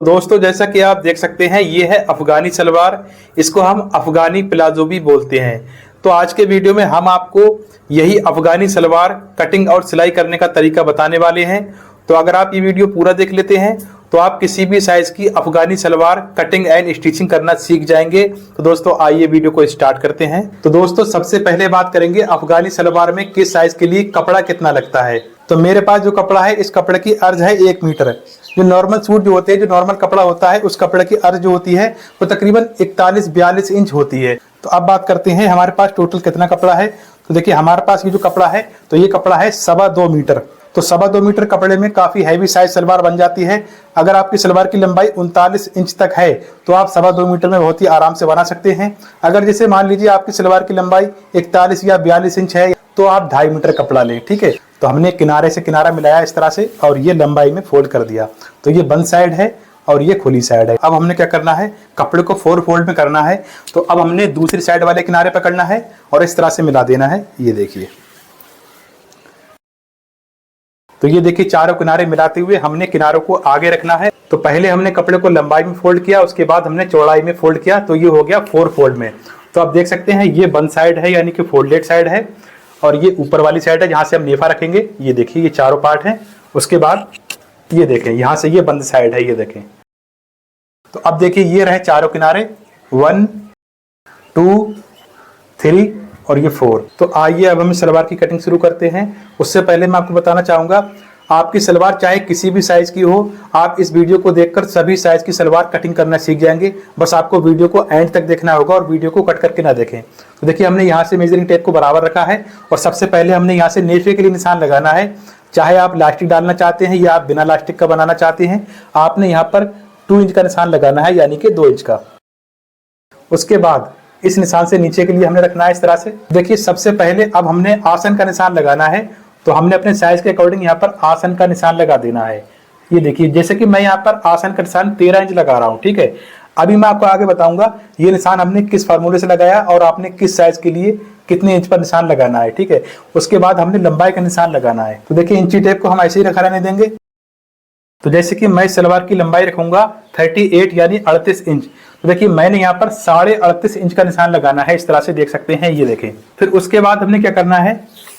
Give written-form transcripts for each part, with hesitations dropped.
दोस्तों जैसा कि आप देख सकते हैं ये है अफगानी सलवार। इसको हम अफगानी प्लाजो भी बोलते हैं। तो आज के वीडियो में हम आपको यही अफगानी सलवार कटिंग और सिलाई करने का तरीका बताने वाले हैं। तो अगर आप ये वीडियो पूरा देख लेते हैं तो आप किसी भी साइज की अफगानी सलवार कटिंग एंड स्टिचिंग करना सीख जाएंगे। तो दोस्तों आइए वीडियो को स्टार्ट करते हैं। तो दोस्तों सबसे पहले बात करेंगे अफगानी सलवार में किस साइज के लिए कपड़ा कितना लगता है। तो मेरे पास जो कपड़ा है इस कपड़े की अर्ज है 1 मीटर। जो नॉर्मल सूट जो होते हैं, जो नॉर्मल कपड़ा होता है, उस कपड़े की अर्ज जो होती है वो तकरीबन 41-42 इंच होती है। तो अब बात करते हैं हमारे पास टोटल कितना कपड़ा है। तो देखिए हमारे पास ये जो कपड़ा है तो ये कपड़ा है 2.25 मीटर। तो 2.25 मीटर कपड़े में काफी हैवी साइज सलवार बन जाती है। अगर आपकी सलवार की लंबाई 39 इंच तक है तो आप 2.25 मीटर में बहुत ही आराम से बना सकते हैं। अगर जैसे मान लीजिए आपकी सलवार की लंबाई 41 या 42 इंच है तो आप 2.5 मीटर कपड़ा लें, ठीक है। तो हमने किनारे से किनारा मिलाया इस तरह से और ये लंबाई में फोल्ड कर दिया। तो ये बंद साइड है और ये खुली साइड है। अब हमने क्या करना है, कपड़े को 4 फोल्ड में करना है। तो अब हमने दूसरी साइड वाले किनारे पकड़ना है और इस तरह से मिला देना है। ये देखिए, तो ये देखिए चारों किनारे मिलाते हुए हमने किनारों को आगे रखना है। तो पहले हमने कपड़े को लंबाई में फोल्ड किया, उसके बाद हमने चौड़ाई में फोल्ड किया, तो ये हो गया 4 फोल्ड में। तो आप देख सकते हैं ये बंद साइड है यानी कि फोल्डेड साइड है और ये ऊपर वाली साइड है जहां से हम नेफा रखेंगे। ये देखिए ये चारों पार्ट हैं। उसके बाद ये देखें यहां से ये बंद साइड है, ये देखें। तो अब देखिए ये रहे चारों किनारे 1 2 3 और ये 4। तो आइए अब हम सलवार की कटिंग शुरू करते हैं। उससे पहले मैं आपको बताना चाहूंगा आपकी सलवार चाहे किसी भी साइज की हो, आप इस वीडियो को देखकर सभी साइज की सलवार कटिंग करना सीख जाएंगे। बस आपको वीडियो को एंड तक देखना होगा और वीडियो को कट करके ना देखें। तो देखिए हमने यहाँ से मेजरिंग टेप को बराबर रखा है और सबसे पहले हमने यहाँ से नेफे के लिए निशान लगाना है। चाहे आप लास्टिक डालना चाहते हैं या आप बिना लास्टिक का बनाना चाहते हैं, आपने यहाँ पर 2 इंच का निशान लगाना है यानी कि 2 इंच का। उसके बाद इस निशान से नीचे के लिए हमने रखना है इस तरह से। देखिए सबसे पहले अब हमने आसन का निशान लगाना है। तो हमने अपने साइज के अकॉर्डिंग यहाँ पर आसन का निशान लगा देना है। ये देखिए जैसे कि मैं यहाँ पर आसन का निशान 13 इंच लगा रहा हूँ, ठीक है। अभी मैं आपको आगे बताऊंगा ये निशान हमने किस फार्मूले से लगाया और आपने किस साइज के लिए कितने इंच पर निशान लगाना है, ठीक है। उसके बाद हमने लंबाई का निशान लगाना है। तो देखिए इंची टेप को हम ऐसे ही रखा रहने देंगे। तो जैसे कि मैं सलवार की लंबाई रखूंगा 38 यानी 38 इंच। तो देखिए मैंने यहाँ पर 38.5 इंच का निशान लगाना है, इस तरह से देख सकते हैं, ये देखें। फिर उसके बाद हमने क्या करना है,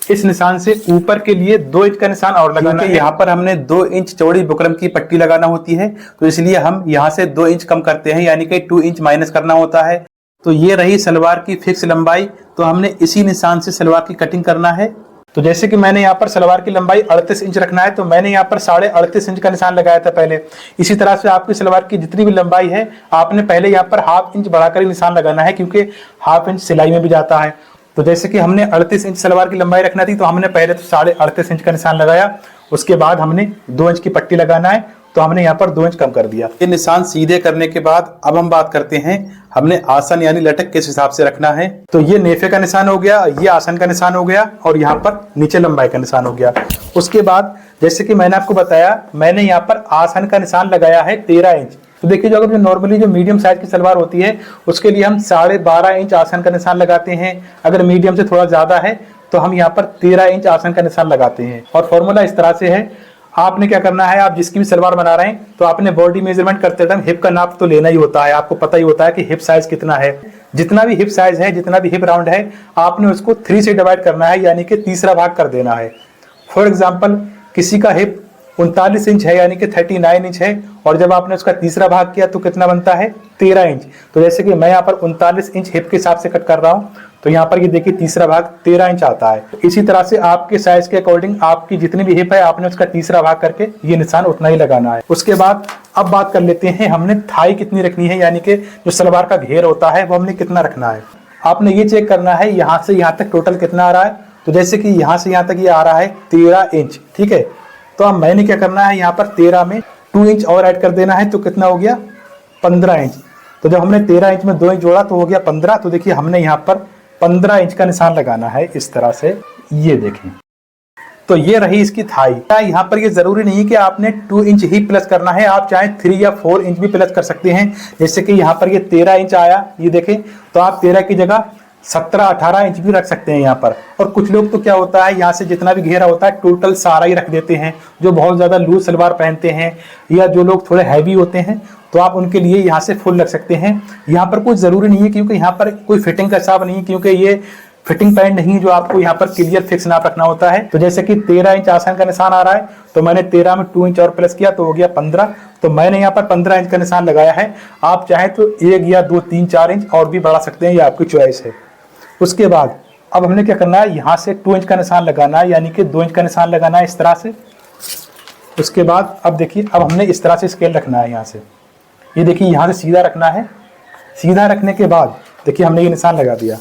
इस निशान से ऊपर के लिए 2 इंच का निशान और लगाना है। यहाँ पर हमने 2 इंच चौड़ी बुकरम की पट्टी लगाना होती है, तो इसलिए हम यहाँ से 2 इंच कम करते हैं यानी कि 2 इंच माइनस करना होता है। तो ये रही सलवार की फिक्स लंबाई। तो हमने इसी निशान से सलवार की कटिंग करना है। तो जैसे कि मैंने यहाँ पर सलवार की लंबाई 38 इंच रखना है, तो मैंने यहाँ पर 38.5 इंच का निशान लगाया था पहले। इसी तरह से आपकी सलवार की जितनी भी लंबाई है आपने पहले यहाँ पर 1/2 इंच बढ़ाकर निशान लगाना है, क्योंकि 1/2 इंच सिलाई में भी जाता है। तो जैसे कि हमने 38 इंच सलवार की लंबाई रखना थी, तो हमने पहले तो 38.5 इंच का निशान लगाया। उसके बाद हमने 2 इंच की पट्टी लगाना है, तो हमने यहाँ पर 2 इंच कम कर दिया। ये निशान सीधे करने के बाद अब हम बात करते हैं हमने आसन यानी लटक किस हिसाब से रखना है। तो ये नेफे का निशान हो गया, ये आसन का निशान हो गया और यहाँ पर नीचे लंबाई का निशान हो गया। उसके बाद जैसे कि मैंने आपको बताया, मैंने यहाँ पर आसन का निशान लगाया है 13 इंच। तो देखिए जो अगर नॉर्मली जो मीडियम साइज की सलवार होती है उसके लिए हम 12.5 इंच आसन का निशान लगाते हैं। अगर मीडियम से थोड़ा ज्यादा है तो हम यहाँ पर 13 इंच आसन का निशान लगाते हैं। और फॉर्मूला इस तरह से है, आपने क्या करना है, आप जिसकी भी सलवार बना रहे हैं तो आपने बॉडी मेजरमेंट करते टाइम हिप का नाप तो लेना ही होता है। आपको पता ही होता है कि हिप साइज कितना है। जितना भी हिप साइज है, जितना भी हिप राउंड है, आपने उसको 3 से डिवाइड करना है यानी कि तीसरा भाग कर देना है। फॉर एग्जाम्पल किसी का हिप 39 इंच है यानी कि 39 इंच है, और जब आपने उसका तीसरा भाग किया तो कितना बनता है, 13 इंच। तो जैसे कि मैं यहाँ पर 39 इंच हिप के हिसाब से कट कर रहा हूँ, तो यहाँ पर ये देखिए तीसरा भाग 13 इंच आता है। तो इसी तरह से आपके साइज के अकॉर्डिंग आपकी जितनी भी हिप है आपने उसका तीसरा भाग करके ये निशान उतना ही लगाना है। उसके बाद अब बात कर लेते हैं हमने थाई कितनी रखनी है, यानी कि जो सलवार का घेर होता है वो हमने कितना रखना है। आपने ये चेक करना है यहाँ से यहाँ तक टोटल कितना आ रहा है। तो जैसे कि यहाँ से यहाँ तक ये आ रहा है 13 इंच, ठीक है। तो अब मैंने क्या करना है, यहाँ पर 13 में 2 इंच और ऐड कर देना है, तो कितना हो गया 15 इंच। तो जब हमने 13 इंच में 2 इंच जोड़ा तो हो गया 15। तो देखिए हमने यहाँ पर 15 इंच का निशान लगाना है इस तरह से, ये देखें। तो ये रही इसकी थाई। यहाँ पर ये जरूरी नहीं कि आपने 2 इंच ही प्लस करना है, आप चाहे 3 या 4 इंच भी प्लस कर सकते हैं। जैसे कि यहाँ पर ये 13 इंच आया, ये देखें। तो आप 13 की जगह 17-18 इंच भी रख सकते हैं यहाँ पर। और कुछ लोग तो क्या होता है, यहाँ से जितना भी घेरा होता है टोटल सारा ही रख देते हैं, जो बहुत ज़्यादा लूज सलवार पहनते हैं या जो लोग थोड़े हैवी होते हैं, तो आप उनके लिए यहाँ से फुल रख सकते हैं। यहाँ पर कुछ ज़रूरी नहीं है, क्योंकि यहाँ पर कोई फिटिंग का हिसाब नहीं है, क्योंकि ये फिटिंग पैंट नहीं जो आपको यहाँ पर क्लियर फिक्स नाप रखना होता है। तो जैसे कि 13 इंच आसन का निशान आ रहा है, तो मैंने 13 में 2 इंच और प्लस किया तो हो गया 15। तो मैंने यहाँ पर 15 इंच का निशान लगाया है। आप चाहें तो 1 या 2, 3, 4 इंच और भी बढ़ा सकते हैं, ये आपकी चॉइस है। उसके बाद अब हमने क्या करना है, यहाँ से 2 इंच का निशान लगाना है, यानी कि 2 इंच का निशान लगाना है इस तरह से। उसके बाद अब देखिए, अब हमने इस तरह से स्केल रखना है यहाँ से, ये देखिए यहाँ से सीधा रखना है। सीधा रखने के बाद देखिए हमने ये निशान लगा दिया।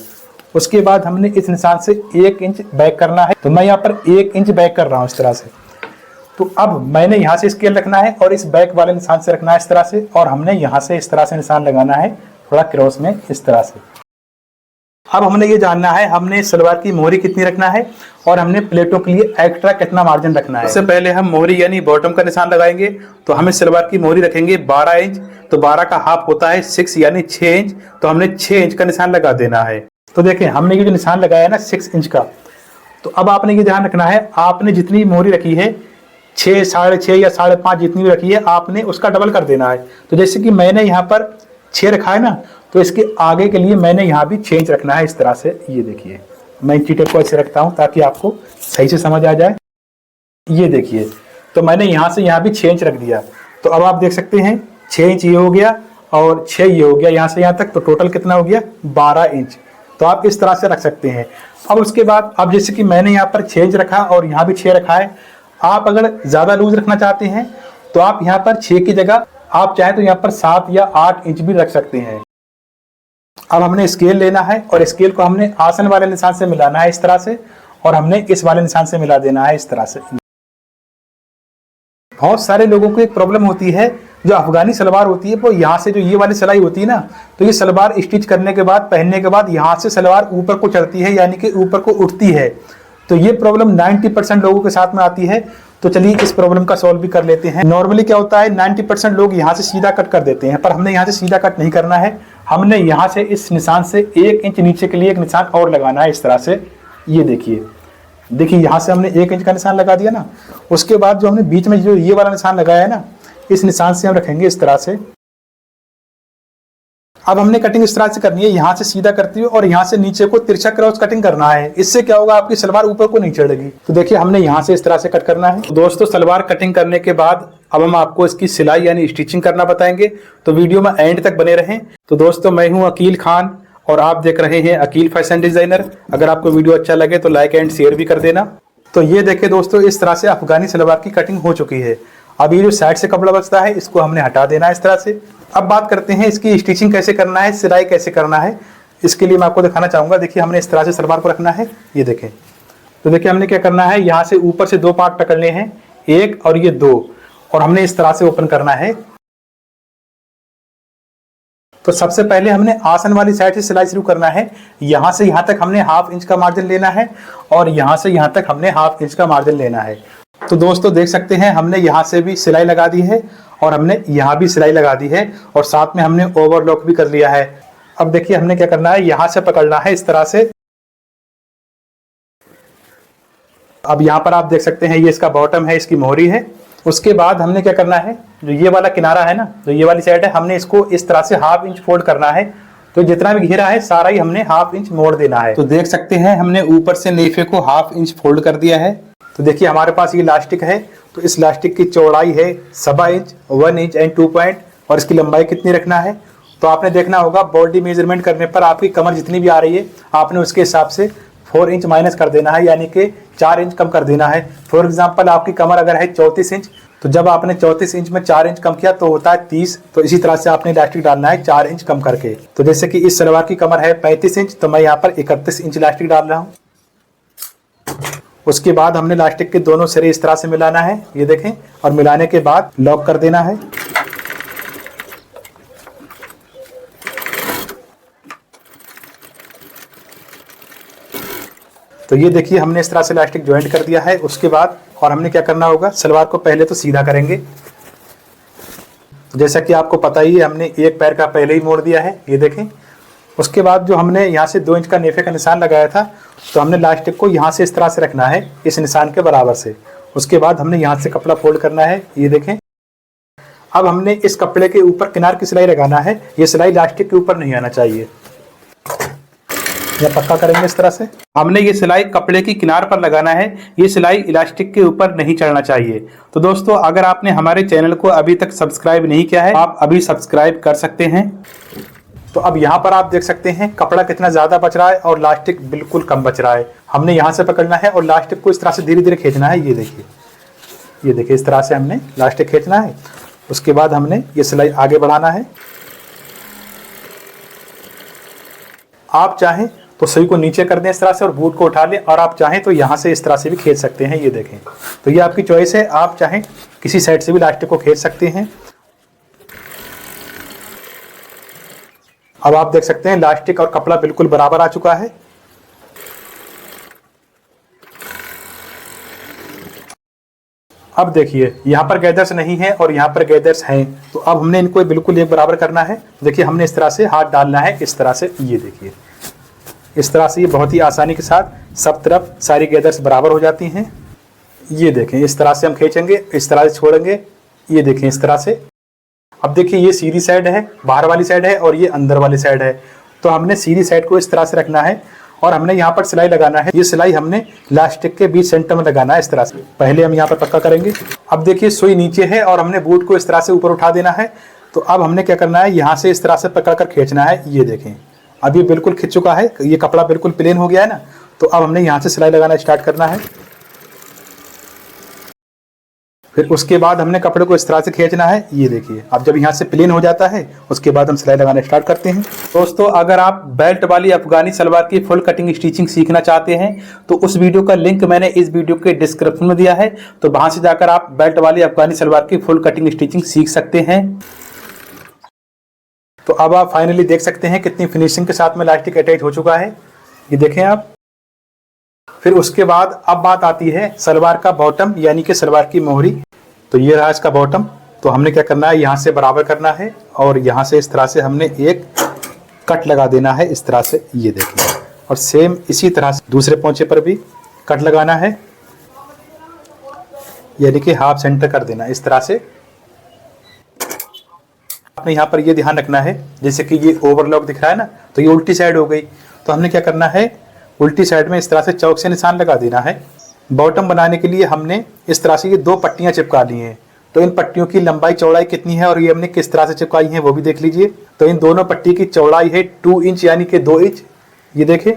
उसके बाद हमने इस निशान से 1 इंच बैक करना है, तो मैं यहाँ पर 1 इंच बैक कर रहा हूँ इस तरह से। तो अब मैंने यहाँ से स्केल रखना है और इस बैक वाले निशान से रखना है इस तरह से, और हमने यहाँ से इस तरह से निशान लगाना है थोड़ा क्रॉस में इस तरह से। अब हमने ये जानना है हमने सलवार की मोहरी कितनी रखना है और हमने प्लेटों के लिए एक्स्ट्रा कितना मार्जिन रखना है। सबसे पहले हम मोहरी यानी बॉटम का निशान लगाएंगे, तो हमें सलवार की मोहरी रखेंगे 12 इंच, तो 12 का हाफ होता है 6 यानी 6 इंच, तो हमने 6 इंच का निशान लगा देना है। तो देखें हमने ये जो निशान लगाया है ना 6 इंच का, तो अब आपने ये ध्यान रखना है, आपने जितनी मोहरी रखी है 6, 6.5 या 5.5 जितनी भी रखी है, आपने उसका डबल कर देना है। तो जैसे कि मैंने यहाँ पर 6 रखा है ना, तो इसके आगे के लिए मैंने यहाँ भी 6 इंच रखना है इस तरह से। ये देखिए मैं चीटे को ऐसे रखता हूँ ताकि आपको सही से समझ आ जाए। ये देखिए, तो मैंने यहाँ से यहाँ भी 6 इंच रख दिया। तो अब आप देख सकते हैं 6 इंच ये हो गया और 6 ये हो गया, यहाँ से यहाँ तक, तो टोटल कितना हो गया 12 इंच। तो आप इस तरह से रख सकते हैं। अब उसके बाद अब जैसे कि मैंने यहाँ पर 6 इंच रखा और यहाँ भी 6 रखा है, आप अगर ज़्यादा लूज रखना चाहते हैं तो आप यहाँ पर 6 की जगह आप चाहे तो यहाँ पर 7 या 8 इंच भी रख सकते हैं। अब हमने स्केल लेना है और स्केल को हमने आसन वाले निशान से मिलाना है इस तरह से, और हमने इस वाले निशान से मिला देना है इस तरह से। बहुत सारे लोगों को एक प्रॉब्लम होती है, जो अफगानी सलवार होती है वो यहाँ से जो ये वाली सिलाई होती है ना, तो ये सलवार स्टिच करने के बाद पहनने के बाद यहाँ से सलवार ऊपर को चढ़ती है, यानी कि ऊपर को उठती है। तो ये प्रॉब्लम 90% लोगों के साथ में आती है। तो चलिए इस प्रॉब्लम का सॉल्व भी कर लेते हैं। नॉर्मली क्या होता है 90% लोग यहाँ से सीधा कट कर देते हैं, पर हमने यहाँ से सीधा कट नहीं करना है। हमने यहाँ से इस निशान से 1 इंच नीचे के लिए एक निशान और लगाना है इस तरह से। ये देखिए यहाँ से हमने 1 इंच का निशान लगा दिया ना। उसके बाद जो हमने बीच में जो ये वाला निशान लगाया है ना, इस निशान से हम रखेंगे इस तरह से। अब हमने कटिंग इस तरह से करनी है, यहाँ से सीधा करते हुए और यहाँ से नीचे को तिरछा क्रॉस कटिंग करना है। इससे क्या होगा, आपकी सलवार ऊपर को नहीं चढ़ेगी। तो देखिए हमने यहाँ से इस तरह से कट करना है। तो दोस्तों सलवार कटिंग करने के बाद अब हम आपको इसकी सिलाई यानी स्टिचिंग करना बताएंगे, तो वीडियो में एंड तक बने रहें। तो दोस्तों मैं हूँ अकील खान और आप देख रहे हैं अकील फैशन डिजाइनर। अगर आपको वीडियो अच्छा लगे तो लाइक एंड शेयर भी कर देना। तो ये देखें दोस्तों, इस तरह से अफगानी सलवार की कटिंग हो चुकी है। अब ये जो साइड से कपड़ा बचता है इसको हमने हटा देना है इस तरह से। अब बात करते हैं इसकी स्टिचिंग कैसे करना है, सिलाई कैसे करना है। इसके लिए मैं आपको दिखाना चाहूँगा। देखिए हमने इस तरह से सलवार को रखना है, ये देखें। तो देखिए हमने क्या करना है, यहाँ से ऊपर से 2 पार्ट पकड़ने हैं, 1 और ये 2, और हमने इस तरह से ओपन करना है। तो सबसे पहले हमने आसन वाली साइड से सिलाई शुरू करना है। यहाँ से यहाँ तक हमने 1/2 इंच का मार्जिन लेना है और यहाँ से यहाँ तक हमने 1/2 इंच का मार्जिन लेना है। तो दोस्तों देख सकते हैं हमने यहाँ से भी सिलाई लगा दी है और हमने यहाँ भी सिलाई लगा दी है और साथ में हमने ओवरलॉक भी कर लिया है। अब देखिए हमने क्या करना है, यहाँ से पकड़ना है इस तरह से। अब यहाँ पर आप देख सकते हैं ये इसका बॉटम है, इसकी मोहरी है। उसके बाद हमने क्या करना है, जो ये वाला किनारा है ना, जो ये वाली साइड है, हमने इसको इस तरह से 1/2 इंच फोल्ड करना है। तो जितना भी घेरा है सारा ही हमने 1/2 इंच मोड़ देना है। तो देख सकते हैं हमने ऊपर से नेफे को 1/2 इंच फोल्ड कर दिया है। तो देखिए हमारे पास ये इलास्टिक है, तो इस इलास्टिक की चौड़ाई है 1.25 इंच, 1 इंच एंड 2 पॉइंट, और इसकी लंबाई कितनी रखना है तो आपने देखना होगा। बॉडी मेजरमेंट करने पर आपकी कमर जितनी भी आ रही है आपने उसके हिसाब से 4 इंच माइनस कर देना है, यानी कि 4 इंच कम कर देना है। फॉर एग्जांपल आपकी कमर अगर है 34 इंच, तो जब आपने 34 इंच में 4 इंच कम किया तो होता है 30। तो इसी तरह से आपने इलास्टिक डालना है 4 इंच कम करके। तो जैसे कि इस सलवार की कमर है 35 इंच, तो मैं यहाँ पर 31 इंच इलास्टिक डाल रहा हूँ। उसके बाद हमने इलास्टिक के दोनों सिरे इस तरह से मिलाना है, ये देखें, और मिलाने के बाद लॉक कर देना है। तो ये देखिए हमने इस तरह से इलास्टिक ज्वाइंट कर दिया है। उसके बाद और हमने क्या करना होगा, सलवार को पहले तो सीधा करेंगे। तो जैसा कि आपको पता ही है हमने एक पैर का पहले ही मोड़ दिया है, ये देखें। उसके बाद जो हमने यहाँ से 2 इंच का नेफे का निशान लगाया था, तो हमने इलास्टिक को यहाँ से इस तरह से रखना है, इस निशान के बराबर से। उसके बाद हमने यहाँ से कपड़ा फोल्ड करना है, ये देखें। अब हमने इस कपड़े के ऊपर किनार की सिलाई लगाना है, ये सिलाई इलास्टिक के ऊपर नहीं आना चाहिए। यह पक्का करेंगे इस तरह से। हमने ये सिलाई कपड़े की किनार पर लगाना है, ये सिलाई इलास्टिक के ऊपर नहीं चढ़ना चाहिए। तो दोस्तों, अगर आपने हमारे चैनल को अभी तक सब्सक्राइब नहीं किया है, आप अभी सब्सक्राइब कर सकते हैं। तो अब यहाँ पर आप देख सकते हैं कपड़ा कितना ज्यादा बच रहा है और इलास्टिक बिल्कुल कम बच रहा है। हमने यहाँ से पकड़ना है और इलास्टिक को इस तरह से धीरे धीरे खींचना है। ये देखिए इस तरह से हमने इलास्टिक खींचना है। उसके बाद हमने ये सिलाई आगे बढ़ाना है। आप चाहें तो सुई को नीचे कर दें इस तरह से और बूट को उठा लें, और आप चाहें तो यहाँ से इस तरह से भी खींच सकते हैं। ये देखें, तो ये आपकी चॉइस है, आप चाहें किसी साइड से भी इलास्टिक को खींच सकते हैं। अब आप देख सकते हैं इलास्टिक और कपड़ा बिल्कुल बराबर आ चुका है। अब देखिए यहाँ पर गैदर्स नहीं है और यहाँ पर गैदर्स हैं, तो अब हमने इनको बिल्कुल एक बराबर करना है। देखिए हमने इस तरह से हाथ डालना है, इस तरह से। ये देखिए इस तरह से, ये बहुत ही आसानी के साथ सब तरफ सारी गैदर्स बराबर हो जाती हैं। ये देखें इस तरह से हम खींचेंगे, इस तरह से छोड़ेंगे। ये देखें इस तरह से। अब देखिए ये सीधी साइड है, बाहर वाली साइड है, और ये अंदर वाली साइड है। तो हमने सीधी साइड को इस तरह से रखना है और हमने यहाँ पर सिलाई लगाना है। ये सिलाई हमने इलास्टिक के 20 सेंटर में लगाना है इस तरह से। पहले हम यहाँ पर पक्का करेंगे। अब देखिए सुई नीचे है और हमने बूट को इस तरह से ऊपर उठा देना है। तो अब हमने क्या करना है, यहाँ से इस तरह से पकड़ कर खींचना है। ये देखें अब ये बिल्कुल खिंच चुका है, ये कपड़ा बिल्कुल प्लेन हो गया है ना। तो अब हमने यहाँ से सिलाई लगाना स्टार्ट करना है। फिर उसके बाद हमने कपड़े को इस तरह से खींचना है। ये देखिए अब जब यहाँ से प्लेन हो जाता है, उसके बाद हम सिलाई लगाना स्टार्ट करते हैं। दोस्तों, अगर आप बेल्ट वाली अफगानी सलवार की फुल कटिंग स्टिचिंग सीखना चाहते हैं, तो उस वीडियो का लिंक मैंने इस वीडियो के डिस्क्रिप्शन में दिया है। तो वहां से जाकर आप बेल्ट वाली अफगानी सलवार की फुल कटिंग स्टिचिंग सीख सकते हैं। तो अब आप फाइनली देख सकते हैं कितनी फिनिशिंग के साथ में इलास्टिक अटैच हो चुका है। ये देखें आप। फिर उसके बाद अब बात आती है सलवार का बॉटम, यानी कि सलवार की मोहरी। तो ये रहा इसका बॉटम। तो हमने क्या करना है, यहाँ से बराबर करना है और यहाँ से इस तरह से हमने एक कट लगा देना है इस तरह से। ये देखिए, और सेम इसी तरह से दूसरे पोंचे पर भी कट लगाना है, यानी कि हाफ सेंटर कर देना इस तरह से। आपने यहाँ पर ये ध्यान रखना है, जैसे कि ये ओवरलॉक दिख रहा है ना, तो ये उल्टी साइड हो गई। तो हमने क्या करना है, उल्टी साइड में इस तरह से चौक से निशान लगा देना है। बॉटम बनाने के लिए हमने इस तरह से ये 2 पट्टियां चिपका ली हैं। तो इन पट्टियों की लंबाई चौड़ाई कितनी है और ये हमने किस तरह से चिपकाई है वो भी देख लीजिए। तो इन दोनों पट्टी की चौड़ाई है 2 इंच, यानी कि 2 इंच। ये देखें,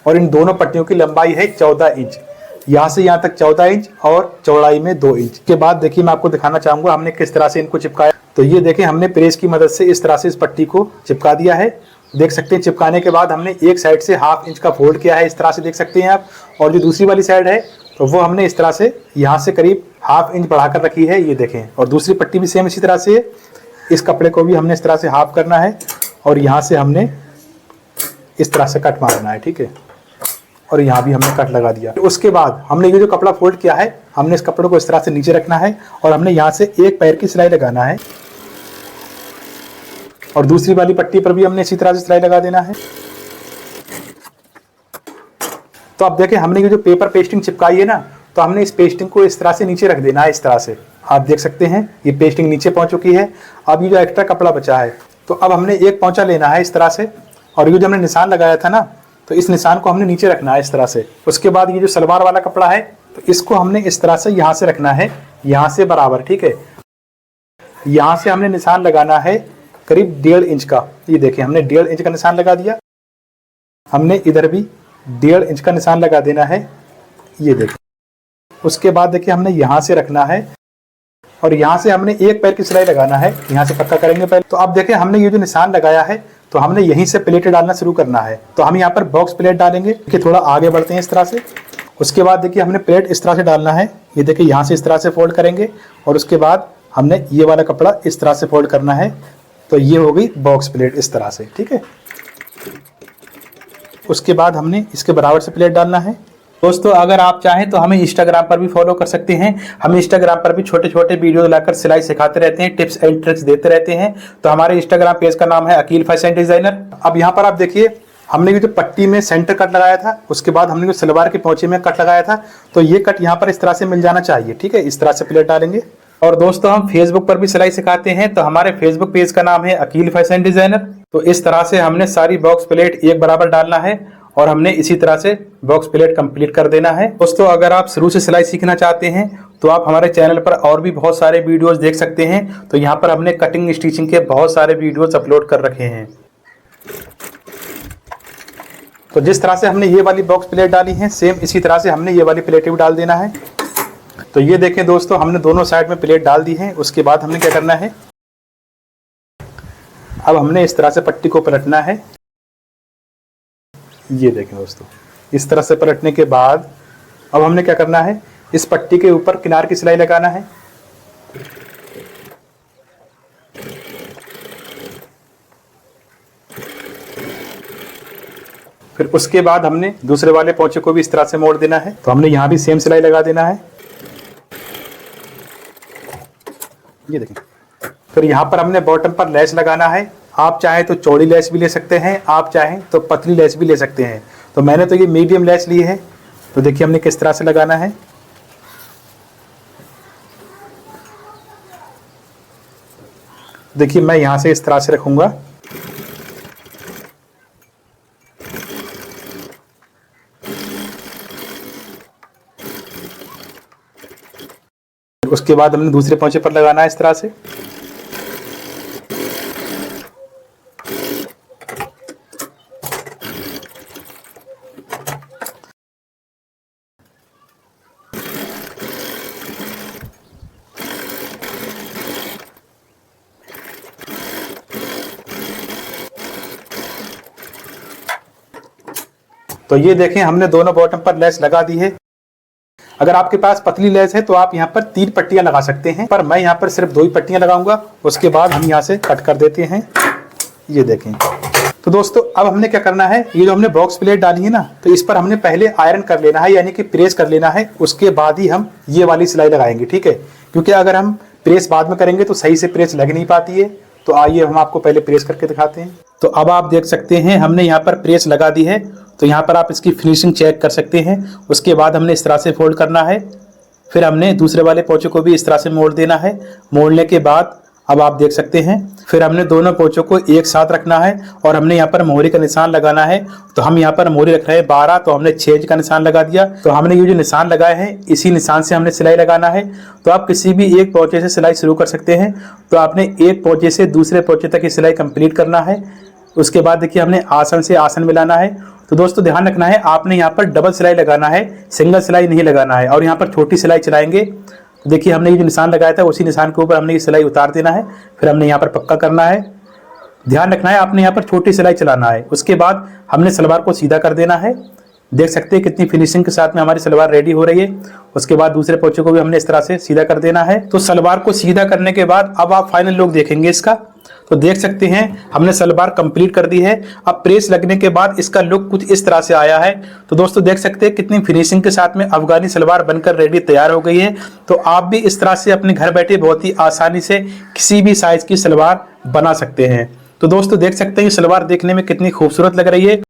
और इन दोनों पट्टियों की लंबाई है 14 इंच। यहाँ से यहाँ तक 14 इंच और चौड़ाई में 2 इंच। के बाद देखिए मैं आपको दिखाना चाहूंगा हमने किस तरह से इनको चिपकाया। तो ये देखें, हमने प्रेस की मदद से इस तरह से इस पट्टी को चिपका दिया है। देख सकते हैं चिपकाने के बाद हमने एक साइड से हाफ इंच का फोल्ड किया है, इस तरह से देख सकते हैं आप। और जो दूसरी वाली साइड है, तो वो हमने इस तरह से यहाँ से करीब हाफ इंच बढ़ाकर रखी है। ये देखें, और दूसरी पट्टी भी सेम इसी तरह से। इस कपड़े को भी हमने इस तरह से हाफ करना है और यहाँ से हमने इस तरह से कट मारना है, ठीक है। और यहाँ भी हमने कट लगा दिया। उसके बाद हमने ये जो कपड़ा फोल्ड किया है, हमने इस कपड़े को इस तरह से नीचे रखना है और हमने यहाँ से एक पैर की सिलाई लगाना है और दूसरी वाली पट्टी पर भी हमने इसी तरह से सिलाई लगा देना है। तो अब देखें, हमने ये जो पेपर पेस्टिंग चिपकाई है ना, तो हमने इस पेस्टिंग को इस तरह से नीचे रख देना है इस तरह से। आप देख सकते हैं ये पेस्टिंग नीचे पहुंच चुकी है। अब ये जो एक्स्ट्रा कपड़ा बचा है, तो अब हमने एक पोंचा लेना है इस तरह से, और ये जो हमने निशान लगाया था ना, तो इस निशान को हमने नीचे रखना है इस तरह से। उसके बाद ये जो सलवार वाला कपड़ा है, तो इसको हमने इस तरह से यहाँ से रखना है, यहाँ से बराबर, ठीक है। यहाँ से हमने निशान लगाना है करीब 1.5 इंच का। ये देखिए, हमने 1.5 इंच का निशान लगा दिया। हमने इधर भी 1.5 इंच का निशान लगा देना है। ये देखिए, उसके बाद देखिए हमने यहाँ से रखना है और यहाँ से हमने एक पैर की सिलाई लगाना है। यहाँ से पक्का करेंगे पहले। तो अब देखिए, हमने ये जो निशान लगाया है, तो हमने यहीं से प्लेटें डालना शुरू करना है। तो हम यहाँ पर बॉक्स प्लेट डालेंगे। देखिए थोड़ा आगे बढ़ते हैं इस तरह से। उसके बाद देखिए हमने प्लेट इस तरह से डालना है। ये देखिए, यहाँ से इस तरह से फोल्ड करेंगे और उसके बाद हमने ये वाला कपड़ा इस तरह से फोल्ड करना है। तो ये हो गई बॉक्स प्लेट इस तरह से, ठीक है। उसके बाद हमने इसके बराबर से प्लेट डालना है। दोस्तों अगर आप चाहें तो हमें इंस्टाग्राम पर भी फॉलो कर सकते हैं। हम इंस्टाग्राम पर भी छोटे छोटे वीडियो लाकर सिलाई सिखाते रहते हैं, टिप्स एंड ट्रिक्स देते रहते हैं। तो हमारे इंस्टाग्राम पेज का नाम है अकील फैशन डिजाइनर। अब यहाँ पर आप देखिए, हमने भी जो पट्टी में सेंटर कट लगाया था, उसके बाद हमने जो सलवार के पहुंचे में कट लगाया था, तो ये कट यहाँ पर इस तरह से मिल जाना चाहिए। ठीक है, इस तरह से प्लेट डालेंगे। और दोस्तों हम फेसबुक पर भी सिलाई सिखाते हैं, तो हमारे फेसबुक पेज का नाम है अकील फैशन डिजाइनर। तो इस तरह से हमने सारी बॉक्स प्लेट एक बराबर डालना है और हमने इसी तरह से बॉक्स प्लेट कंप्लीट कर देना है। दोस्तों अगर आप शुरू से सिलाई सीखना चाहते हैं तो आप हमारे चैनल पर और भी बहुत सारे वीडियोस देख सकते हैं। तो यहाँ पर हमने कटिंग स्टिचिंग के बहुत सारे वीडियोस अपलोड कर रखे हैं। तो जिस तरह से हमने ये वाली बॉक्स प्लेट डाली है, सेम इसी तरह से हमने ये वाली प्लेटें भी डाल देना है। तो ये देखें दोस्तों, हमने दोनों साइड में प्लेट डाल दी है। उसके बाद हमने क्या करना है, अब हमने इस तरह से पट्टी को पलटना है। ये देखें दोस्तों, इस तरह से पलटने के बाद अब हमने क्या करना है, इस पट्टी के ऊपर किनार की सिलाई लगाना है। फिर उसके बाद हमने दूसरे वाले पोंचे को भी इस तरह से मोड़ देना है। तो हमने यहाँ भी सेम सिलाई लगा देना है। ये देखें, फिर यहाँ पर हमने बॉटम पर लेस लगाना है। आप चाहें तो चौड़ी लेस भी ले सकते हैं, आप चाहें तो पतली लेस भी ले सकते हैं। तो मैंने तो ये मीडियम लेस ली है। तो देखिए हमने किस तरह से लगाना है। देखिए मैं यहाँ से इस तरह से रखूंगा। उसके बाद हमने दूसरे पोंचे पर लगाना है इस तरह से। तो ये देखें, हमने दोनों बॉटम पर लेस लगा दी है। अगर आपके पास पतली लेस है तो आप यहाँ पर 3 पट्टियां लगा सकते हैं, पर मैं यहाँ पर सिर्फ 2 ही पट्टियां लगाऊंगा। उसके बाद हम यहाँ से कट कर देते हैं। ये देखें। तो दोस्तों अब हमने क्या करना है, ये जो हमने बॉक्स प्लेट डाली है ना, तो इस पर हमने पहले आयरन कर लेना है, यानी कि प्रेस कर लेना है। उसके बाद ही हम ये वाली सिलाई लगाएंगे। ठीक है, क्योंकि अगर हम प्रेस बाद में करेंगे तो सही से प्रेस लग नहीं पाती है। तो आइए हम आपको पहले प्रेस करके दिखाते हैं। तो अब आप देख सकते हैं हमने यहाँ पर प्रेस लगा दी है। तो यहाँ पर आप इसकी फिनिशिंग चेक कर सकते हैं। उसके बाद हमने इस तरह से फोल्ड करना है। फिर हमने दूसरे वाले पोंचों को भी इस तरह से मोड़ देना है। मोड़ने के बाद अब आप देख सकते हैं, फिर हमने दोनों पोंचों को एक साथ रखना है और हमने यहाँ पर मोहरी का निशान लगाना है। तो हम यहाँ पर मोहरी रख रहे हैं 12, तो हमने 6 का निशान लगा दिया। तो हमने ये जो निशान लगाए हैं, इसी निशान से हमने सिलाई लगाना है। तो आप किसी भी एक पोंचे से सिलाई शुरू कर सकते हैं। तो आपने एक पोंचे से दूसरे पोंचे तक की सिलाई कंप्लीट करना है। उसके बाद देखिए हमने आसन से आसन मिलाना है। तो दोस्तों ध्यान रखना है, आपने यहाँ पर डबल सिलाई लगाना है, सिंगल सिलाई नहीं लगाना है। और यहाँ पर छोटी सिलाई चलाएंगे। तो देखिए हमने ये जो निशान लगाया था, उसी निशान के ऊपर हमने ये सिलाई उतार देना है। फिर हमने यहाँ पर पक्का करना है। ध्यान रखना है, आपने यहाँ पर छोटी सिलाई चलाना है। उसके बाद हमने सलवार को सीधा कर देना है। देख सकते हैं कितनी फिनिशिंग के साथ में हमारी सलवार रेडी हो रही है। उसके बाद दूसरे पोंचे को भी हमने इस तरह से सीधा कर देना है। तो सलवार को सीधा करने के बाद अब आप फाइनल लुक देखेंगे इसका। तो देख सकते हैं हमने सलवार कंप्लीट कर दी है। अब प्रेस लगने के बाद इसका लुक कुछ इस तरह से आया है। तो दोस्तों देख सकते हैं कितनी फिनिशिंग के साथ में अफगानी सलवार बनकर रेडी तैयार हो गई है। तो आप भी इस तरह से अपने घर बैठे बहुत ही आसानी से किसी भी साइज की सलवार बना सकते हैं। तो दोस्तों देख सकते हैं ये सलवार देखने में कितनी खूबसूरत लग रही है।